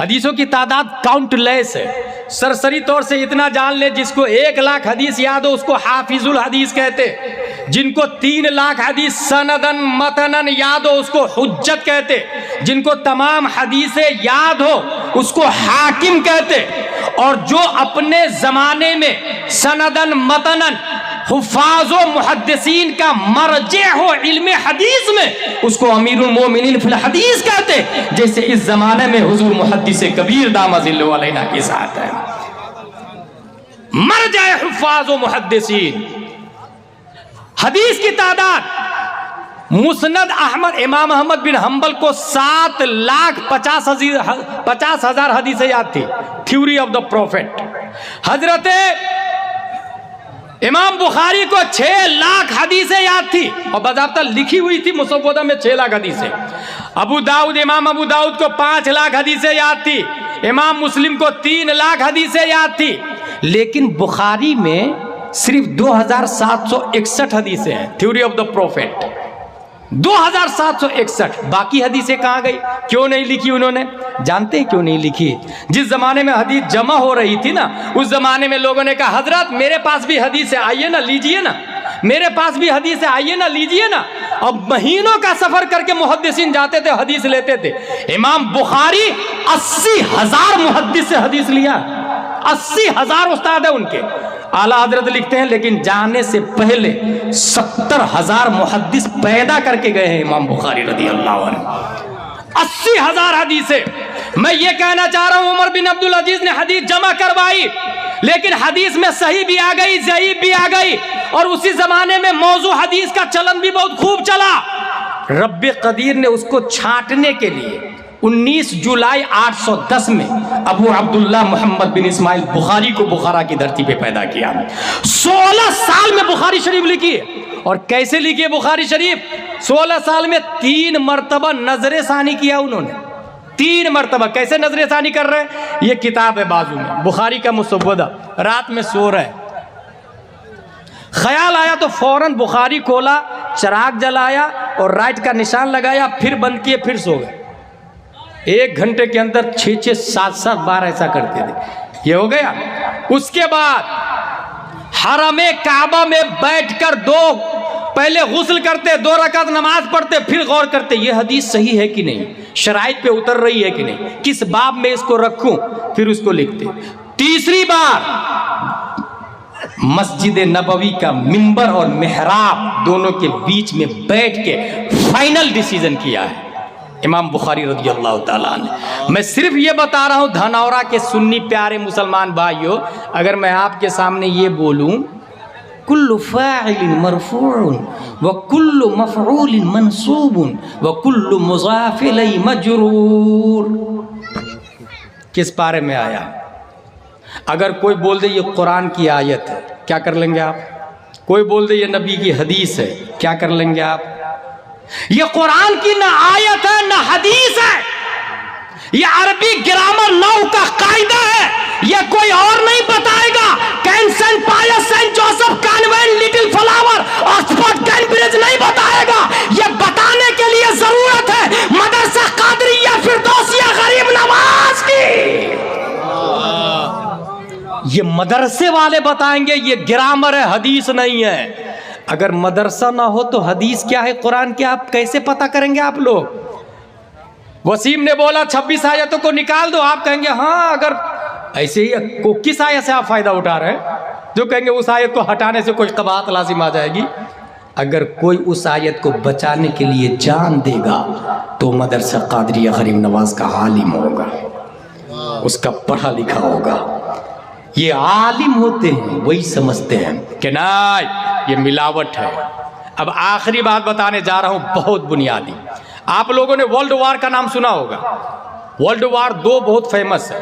हदीसों की तादाद काउंटलेस है। सरसरी तौर से इतना जान ले, जिसको 1 लाख हदीस याद हो उसको हाफिजुल हदीस कहते, जिनको 3 लाख हदीस सनदन मतनन याद हो उसको हुज्जत कहते, जिनको तमाम हदीसें याद हो उसको हाकिम कहते, और जो अपने ज़माने में सनदन मतनन हुफ़ाज़ व मुहद्दिसीन का मरजे हो इल्म हदीस में उसको अमीरुल मोमिनीन फिल हदीस कहते, जैसे इस ज़माने में हुज़ूर मुहद्दिस कबीर दामजिल्लु अलैना के साथ है। मरजे हुफ़ाज़ व मुहद्दिसीन। हदीस की तादाद मुस्नद अहमद इमाम अहमद बिन हम्बल को 7,50,000 हदीसें याद थी, थ्योरी ऑफ द प्रॉफिट। हजरत इमाम बुखारी को 6 लाख हदीसें याद थी और बाज़ाब्ता लिखी हुई थी मुसव्वदा में 6 लाख हदीसें। अबू दाऊद इमाम अबू दाऊद को 5 लाख हदीसें याद थी, इमाम मुस्लिम को 3 लाख हदीसें याद थी, लेकिन बुखारी में सिर्फ 2,761 हदीसें हैं, थ्योरी ऑफ द प्रॉफिट 2,761। बाकी हदीसें कहाँ गई? क्यों नहीं लिखी उन्होंने? जानते हैं क्यों नहीं लिखी? जिस जमाने में हदीस जमा हो रही थी ना, उस जमाने में लोगों ने कहा हजरत मेरे पास भी हदीस है, आइए ना लीजिए ना, मेरे पास भी हदीस है, आइए ना लीजिए ना। अब महीनों का सफर करके मुहद्दिसीन जाते थे, हदीस लेते थे। इमाम बुखारी 80,000 मुहद्दिस से हदीस लिया, 80,000 उस्ताद है उनके। आला हजरत लिखते हैं लेकिन जाने से पहले 70,000 मुहद्दिस पैदा करके गए हैं इमाम बुखारी रज़ी अल्लाह अन्हु। 80,000 हदीसें। मैं ये कहना चाह रहा हूं, उमर बिन अब्दुल अजीज ने हदीस जमा करवाई, लेकिन हदीस में सही भी आ गई, ज़ईफ भी आ गई, और उसी जमाने में मौजू हदीस का चलन भी बहुत खूब चला। रब्बे कदीर ने उसको छांटने के लिए 19 जुलाई 810 में अबू अब्दुल्ला मोहम्मद बिन इस्माइल बुखारी को बुखारा की धरती पे पैदा किया। 16 साल में बुखारी शरीफ लिखी है। और कैसे लिखी है बुखारी शरीफ? 16 साल में 3 मरतबा नजर सानी किया उन्होंने, 3 मरतबा। कैसे नजर सानी कर रहे हैं? ये किताब है बाजू में, बुखारी का मुसव्वदा। रात में सो रहे, ख्याल आया तो फौरन बुखारी खोला, चिराग जलाया और राइट का निशान लगाया, फिर बंद किए, फिर सो गए। 1 घंटे के अंदर 6-6, 7-7 बार ऐसा करते थे। ये हो गया। उसके बाद हरमे काबा में बैठकर पहले गुस्ल करते, 2 रकात नमाज पढ़ते, फिर गौर करते ये हदीस सही है कि नहीं, शराइत पे उतर रही है कि नहीं, किस बाब में इसको रखूं, फिर उसको लिखते। तीसरी बार मस्जिद नबवी का मिंबर और मेहराब दोनों के बीच में बैठ के फाइनल डिसीजन किया है इमाम बुखारी रज़ी अल्लाह ताला ने। मैं सिर्फ ये बता रहा हूँ धनौरा के सुन्नी प्यारे मुसलमान भाइयों, अगर मैं आपके सामने ये बोलूँ कुल्लु फ़ाइलिन मरफ़ूउन व कुल्लु मफ़ऊलिन मनसूबुन व कुल्लु मुज़ाफ़ इलैहि मजरूर, किस पारे में आया? अगर कोई बोल दे ये कुरान की आयत है, क्या कर लेंगे आप? कोई बोल दे ये नबी की हदीस है, क्या कर लेंगे आप? ये कुरान की ना आयत है ना हदीस है, ये अरबी ग्रामर नाउ का कायदा है, ये कोई और नहीं बताएगा। Saint Pius, Saint Joseph Convent, Little Flower, Oxford, Cambridge नहीं बताएगा। ये बताने के लिए जरूरत है मदरसा कादरिया फिरदौसिया गरीब नवाज की। ये मदरसे वाले बताएंगे, ये ग्रामर है, हदीस नहीं है। अगर मदरसा ना हो तो हदीस क्या है, कुरान क्या, आप कैसे पता करेंगे आप लोग? वसीम ने बोला 26 आयतों को निकाल दो, आप कहेंगे हाँ। अगर ऐसे ही को किस आयत से आप फायदा उठा रहे हैं? जो कहेंगे उस आयत को हटाने से कोई कबात लाजिम आ जाएगी। अगर कोई उस आयत को बचाने के लिए जान देगा तो मदरसा कादरिया गरीब नवाज का आलिम होगा, उसका पढ़ा लिखा होगा। ये आलिम होते हैं, वही समझते हैं कि ना ये मिलावट है। अब आखिरी बात बताने जा रहा हूं, बहुत बुनियादी। आप लोगों ने वर्ल्ड वार का नाम सुना होगा। वर्ल्ड वार 2 बहुत फेमस है।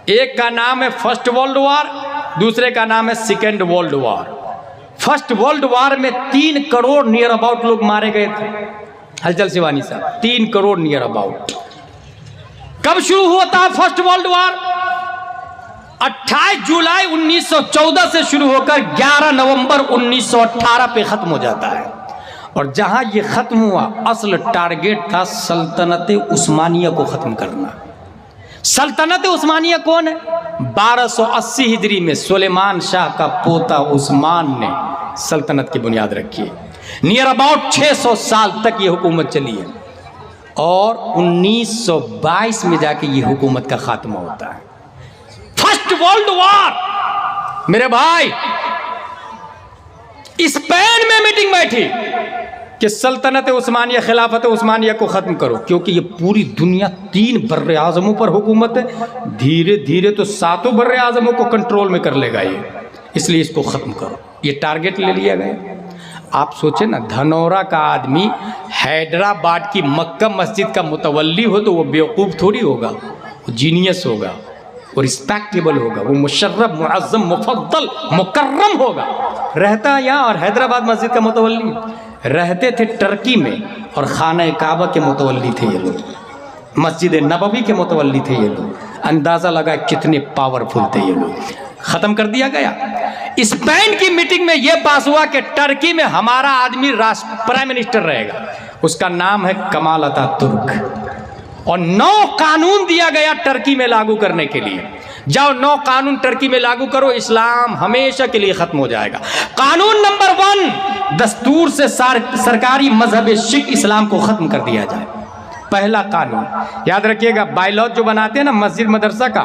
एक का नाम है फर्स्ट वर्ल्ड वार, दूसरे का नाम है second world war. First world war में 3 करोड़ नियर अबाउट लोग मारे गए थे। हलचल शिवानी साहब, 3 करोड़ नियर अबाउट। कब शुरू हुआ था फर्स्ट वर्ल्ड वार? 28 जुलाई 1914 से शुरू होकर 11 नवंबर 1918 पे खत्म हो जाता है। और जहां ये खत्म हुआ, असल टारगेट था सल्तनत उस्मानिया को खत्म करना। सल्तनत उस्मानिया कौन है? 1280 हिजरी में सुलेमान शाह का पोता उस्मान ने सल्तनत की बुनियाद रखी है। नियर अबाउट 600 साल तक ये हुकूमत चली है और 1922 में जाके ये हुकूमत का खात्मा होता है। फर्स्ट वर्ल्ड वॉर मेरे भाई, स्पेन में मीटिंग बैठी कि सल्तनत उस्मानिया, खिलाफत उस्मानिया को ख़त्म करो, क्योंकि ये पूरी दुनिया 3 बर्रे आज़मों पर हुकूमत है। धीरे धीरे तो 7 बर्रे आज़मों को कंट्रोल में कर लेगा ये, इसलिए इसको ख़त्म करो। ये टारगेट ले लिया गया। आप सोचे ना, धनौरा का आदमी हैदराबाद की मक्का मस्जिद का मुतवल्ली हो तो वो बेवकूफ़ थोड़ी होगा, वो जीनियस होगा, वो रिस्पेक्टेबल होगा, वो मुशर्रफ, मुअज़्ज़म, मुफद्दल, मुकर्रम होगा। रहता यहाँ और हैदराबाद मस्जिद का मुतवल्ली, रहते थे टर्की में और खाना काबा के मुतवल्ली थे ये लोग, मस्जिद नबवी के मुतवल्ली थे ये लोग। अंदाज़ा लगा कितने पावरफुल थे ये लोग। ख़त्म कर दिया गया। स्पेन की मीटिंग में यह पास हुआ कि टर्की में हमारा आदमी प्राइम मिनिस्टर रहेगा, उसका नाम है कमाल अतातुर्क। और 9 कानून दिया गया टर्की में लागू करने के लिए। जाओ 9 कानून टर्की में लागू करो, इस्लाम हमेशा के लिए खत्म हो जाएगा। कानून नंबर 1, दस्तूर से सरकारी मजहब शिख इस्लाम को खत्म कर दिया जाए। पहला कानून याद रखिएगा, बायलॉज जो बनाते हैं ना मस्जिद मदरसा का,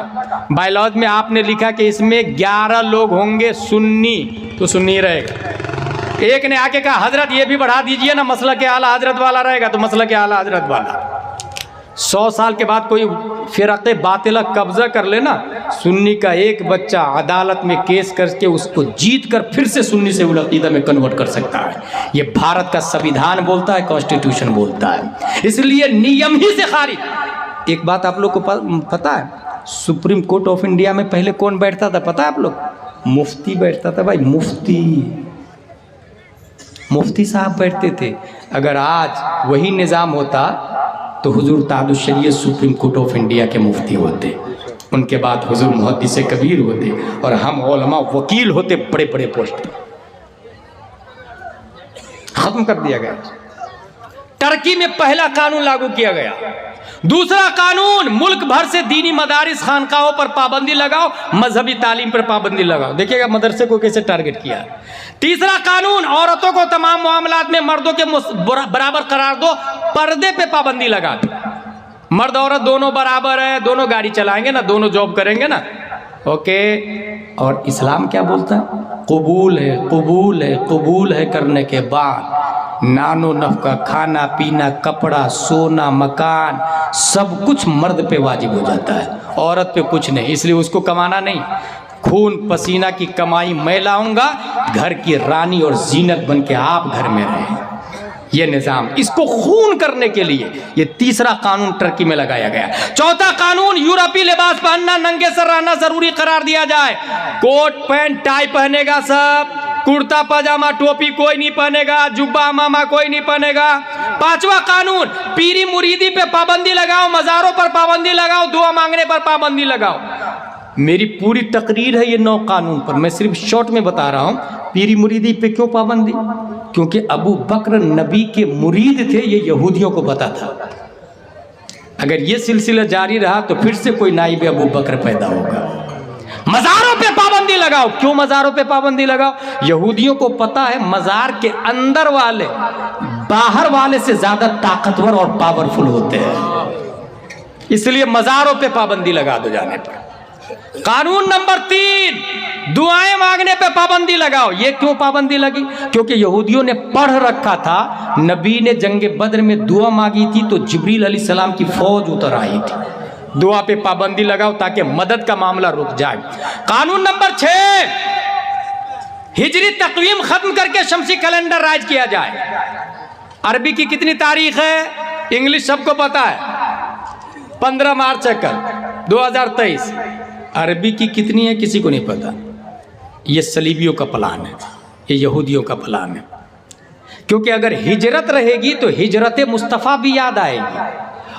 बायलॉज में आपने लिखा कि इसमें 11 लोग होंगे सुन्नी, तो सुन्नी रहेगा। एक ने आके कहा हजरत ये भी बढ़ा दीजिए ना, मसला के आला हजरत वाला रहेगा, तो मसला के आला हजरत वाला। 100 साल के बाद कोई फिरक़े बातिला कब्जा कर लेना, सुन्नी का एक बच्चा अदालत में केस करके उसको जीत कर फिर से सुन्नी से उल अक़ीदा में कन्वर्ट कर सकता है। ये भारत का संविधान बोलता है, कॉन्स्टिट्यूशन बोलता है, इसलिए नियम ही से खारिज। एक बात आप लोग को पता है, सुप्रीम कोर्ट ऑफ इंडिया में पहले कौन बैठता था पता है आप लोग? मुफ्ती बैठता था भाई, मुफ्ती साहब बैठते थे। अगर आज वही निज़ाम होता तो हुजूर ताजुल शरीयत सुप्रीम कोर्ट ऑफ इंडिया के मुफ्ती होते, उनके बाद हुजूर मुहद्दिस कबीर होते और हम उलमा वकील होते, बड़े बड़े पोस्ट पर। खत्म कर दिया गया। टर्की में पहला कानून लागू किया गया। दूसरा कानून, मुल्क भर से दीनी मदारिस खानकाहों पर पाबंदी लगाओ, मजहबी तालीम पर पाबंदी लगाओ। देखिएगा मदरसे को कैसे टारगेट किया है। तीसरा कानून, औरतों को तमाम मामलात में मर्दों के बराबर करार दो, पर्दे पे पाबंदी लगा दो। मर्द औरत दोनों बराबर है, दोनों गाड़ी चलाएंगे ना, दोनों जॉब करेंगे ना, ओके। और इस्लाम क्या बोलता है? कबूल है, कबूल है, कबूल है करने के बाद नानो नफका, खाना पीना, कपड़ा, सोना, मकान, सब कुछ मर्द पे वाजिब हो जाता है, औरत पे कुछ नहीं। इसलिए उसको कमाना नहीं, खून पसीना की कमाई मैं लाऊंगा, घर की रानी और जीनत बन के आप घर में रहें। ये निज़ाम, इसको खून करने के लिए ये तीसरा कानून टर्की में लगाया गया। चौथा कानून, यूरोपीय लिबास पहनना, नंगे सर रहना जरूरी करार दिया जाए। कोट पैंट टाई पहनेगा सब, कुर्ता पजामा टोपी कोई नहीं पहनेगा, जुब्बा मामा कोई नहीं पहनेगा। पांचवा कानून, पीरी मुरीदी पे पाबंदी लगाओ, मज़ारों पर पाबंदी लगाओ, दुआ मांगने पर पाबंदी लगाओ। मेरी पूरी तकरीर है ये 9 कानून पर, मैं सिर्फ शॉर्ट में बता रहा हूँ। पीरी मुरीदी पे क्यों पाबंदी? क्योंकि अबू बकर नबी के मुरीद थे, ये यहूदियों को पता था। अगर ये सिलसिला जारी रहा तो फिर से कोई नाइब अबू बकर पैदा होगा। मज़ारों पे पाबंदी लगाओ। क्यों मज़ारों पे पाबंदी लगाओ? यहूदियों को पता है मज़ार के अंदर वाले बाहर वाले से ज़्यादा ताकतवर और पावरफुल होते हैं, इसलिए मज़ारों पे पाबंदी लगा दो जाने पर। कानून नंबर 3, दुआएं मांगने पे पाबंदी लगाओ। ये क्यों पाबंदी लगी? क्योंकि यहूदियों ने पढ़ रखा था, नबी ने जंगे बद्र में दुआ मांगी थी तो जिब्रील अलैहिस्सलाम की फौज उतर आई थी। दुआ पे पाबंदी लगाओ ताकि मदद का मामला रुक जाए। कानून नंबर 6, हिजरी तकवीम खत्म करके शमसी कैलेंडर राइज किया जाए। अरबी की कितनी तारीख है? इंग्लिश सबको पता है, 15 मार्च है कल 2023। अरबी की कितनी है किसी को नहीं पता। ये सलीबियों का प्लान है, ये यहूदियों का प्लान है। क्योंकि अगर हिजरत रहेगी तो हिजरत मुस्तफ़ा भी याद आएगी,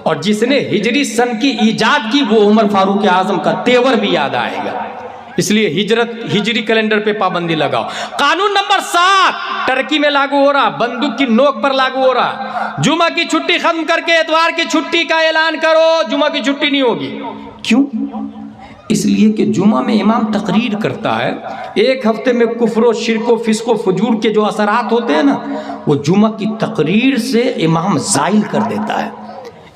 और जिसने हिजरी सन की ईजाद की वो उमर फारूक आजम का तेवर भी याद आएगा। इसलिए हिजरी कैलेंडर पे पाबंदी लगाओ। कानून नंबर 7 टर्की में लागू हो रहा, बंदूक की नोक पर लागू हो रहा। जुमा की छुट्टी खत्म करके एतवार की छुट्टी का ऐलान करो। जुमा की छुट्टी नहीं होगी, क्यों? इसलिए कि जुमा में इमाम तकरीर करता है, एक हफ्ते में कुफ्र, शिरको, फिस्को, फजूर के जो असरात होते हैं ना, वो जुमा की तकरीर से इमाम ज़ाइल कर देता है।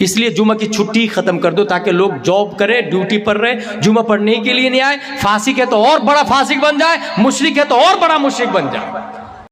इसलिए जुमा की छुट्टी ख़त्म कर दो ताकि लोग जॉब करें, ड्यूटी पर रहे, जुमा पढ़ने के लिए नहीं आए। फासिक है तो और बड़ा फासिक बन जाए, मुशरिक है तो और बड़ा मुशरिक बन जाए।